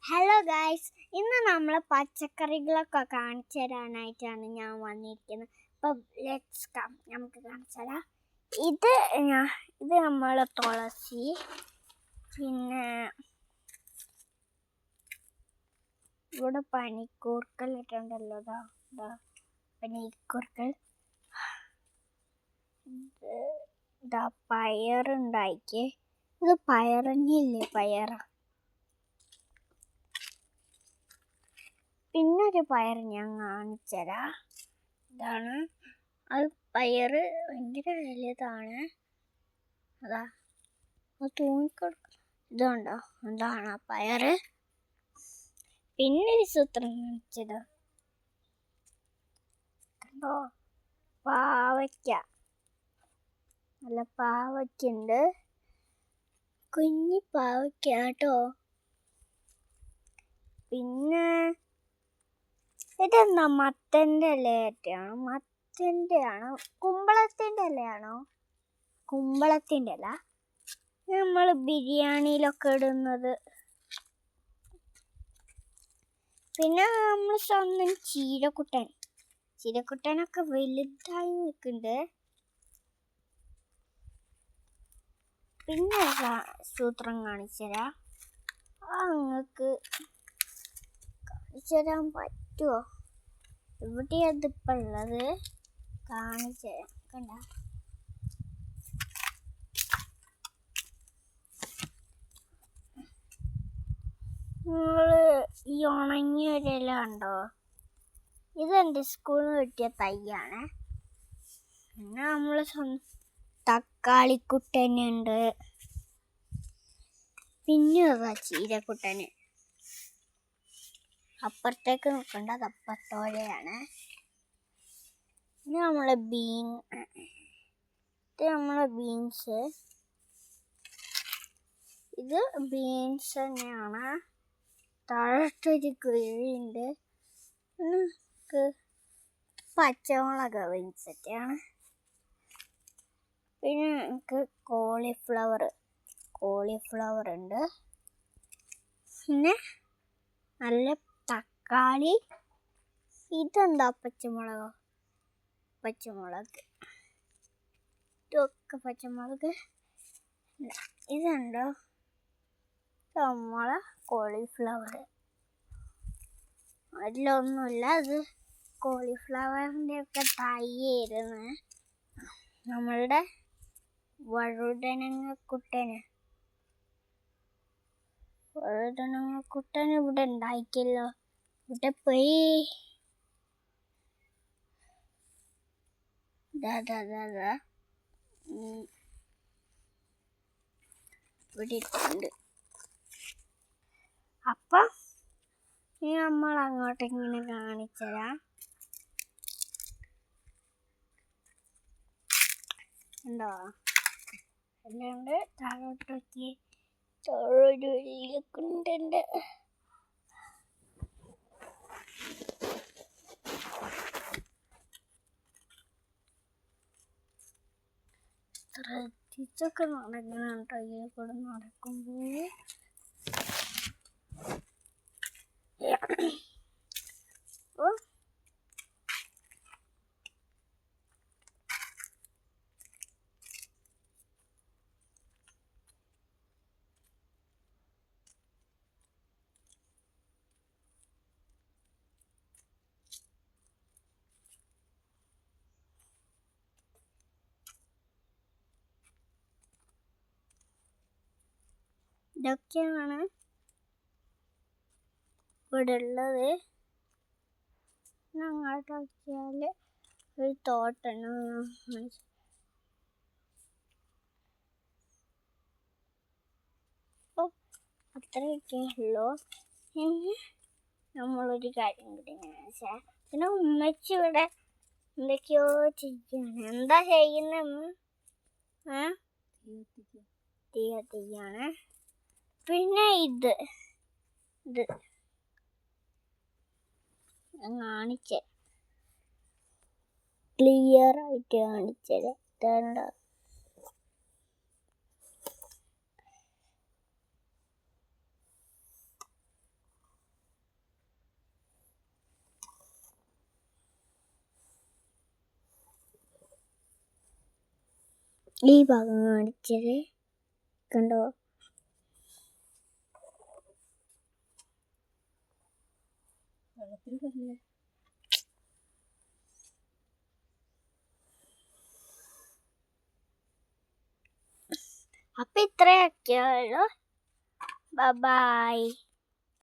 Hello guys, ഇന്ന് നമ്മൾ പച്ചക്കറികളൊക്കെ കാണിച്ചു തരാനായിട്ടാണ് ഞാൻ വന്നിരിക്കുന്നത്. അപ്പം ലെറ്റ്സ് കം, നമുക്ക് കാണിച്ചു തരാം. ഇത് നമ്മൾ തുളസി, പിന്നെ ഇവിടെ പനിക്കൂർക്കൽ ഇട്ടുണ്ടല്ലോ, പനിക്കൂർക്കൽ. ഇതാ പയറുണ്ടാക്കി, ഇത് പയറഞ്ഞില്ലേ, പയറ. പിന്നൊരു പയർ ഞാൻ കാണിച്ചുതരാം. ഇതാണ് അത് പയറ്, ഭയങ്കര വലുതാണ്. അതാ തൂങ്ങിക്കൊടുക്കും. ഇതുണ്ടോ, അതാണ് ആ പയറ്. പിന്നൊരു സൂത്രം കാണിച്ചത് കണ്ടോ, പാവയ്ക്ക. നല്ല പാവയ്ക്കുണ്ട്, കുഞ്ഞി പാവയ്ക്ക കേട്ടോ. പിന്നെ ഇതെന്താ, മത്തൻ്റെ ഇലയായിട്ടാണ്. മത്തൻ്റെ ആണോ കുമ്പളത്തിൻ്റെ ഇലയാണോ? കുമ്പളത്തിൻ്റെ ഇല നമ്മൾ ബിരിയാണിയിലൊക്കെ ഇടുന്നത്. പിന്നെ നമ്മൾ സ്വന്തം ചീരക്കുട്ടനൊക്കെ വലുതായി നിൽക്കുന്നുണ്ട്. പിന്നെ സൂത്രം കാണിച്ചുതരാം. നിങ്ങൾക്ക് കാണിച്ചു തരാൻ പറ്റുമോ? എവിടെയാണ് ഇപ്പം ഉള്ളത്? കാണിച്ചു തരാം. കണ്ട, നിങ്ങൾ ഈ ഉണങ്ങിയ ഒരു ഇല കണ്ടോ? ഇതെൻ്റെ സ്കൂളിൽ നിന്ന് കിട്ടിയ തൈയാണ്. പിന്നെ നമ്മൾ തക്കാളിക്കുട്ടനുണ്ട്, പിന്നെ ചീരക്കുട്ടന്. അപ്പുറത്തേക്ക് നോക്കണ്ട, അത് അപ്പുറത്തോടെയാണ്. ഇത് നമ്മളെ ബീൻസ്. ഇത് ബീൻസ് തന്നെയാണ്. താഴത്തൊരു കുഴിയുണ്ട്. പച്ചമുളക് ബീൻസൊക്കെയാണ്. പിന്നെ എനിക്ക് കോളിഫ്ലവർ ഉണ്ട്. പിന്നെ നല്ല തക്കാളി. ഇതെന്താ, പച്ചമുളക്. ഇതൊക്കെ പച്ചമുളക്. ഇതുണ്ടോ, നമ്മളെ കോളിഫ്ലവർ. അതിലൊന്നുമില്ല, അത് കോളിഫ്ലവറിൻ്റെ ഒക്കെ തൈയായിരുന്നു. നമ്മളുടെ വഴുതനങ്ങക്കുട്ടൻ ഇവിടെ ഉണ്ടായിക്കല്ലോ. ഇവിടെ പോയി ഇവിടെ ഇട്ടുണ്ട്. അപ്പം ഇനി നമ്മൾ അങ്ങോട്ട് ഇങ്ങനെ കാണിച്ചുതരാം. ഉണ്ടോ, അല്ലാണ്ട് താഴോട്ട് നോക്കി, താഴൊരു ഉണ്ട്. ശ്രദ്ധിച്ചൊക്കെ നടക്കണം കേട്ടോ, ഇതിൽ കൂടെ നടക്കുമ്പോൾ. ഇതൊക്കെയാണ് ഇവിടെ ഉള്ളത്. അങ്ങോട്ട് നോക്കിയാൽ ഒരു തോട്ടമാണ്. അപ്പോൾ അത്രയൊക്കെ ഉള്ളൂ. ഇനി നമ്മളൊരു കാര്യം കൂടി വെച്ചാൽ, പിന്നെ ഉമ്മച്ചി ഇവിടെ എന്തൊക്കെയോ ചെയ്യാണ്. എന്താ ചെയ്യുന്നത്? തീയാണ്. പിന്നെ ഇത് കാണിച്ചേ, ക്ലിയർ ആയിട്ട് കാണിച്ചത്. ഈ ഭാഗം കാണിച്ചത് കണ്ടോ? അപ്പൊ ഇത്രയൊക്കെയുള്ളൂ. ബൈ.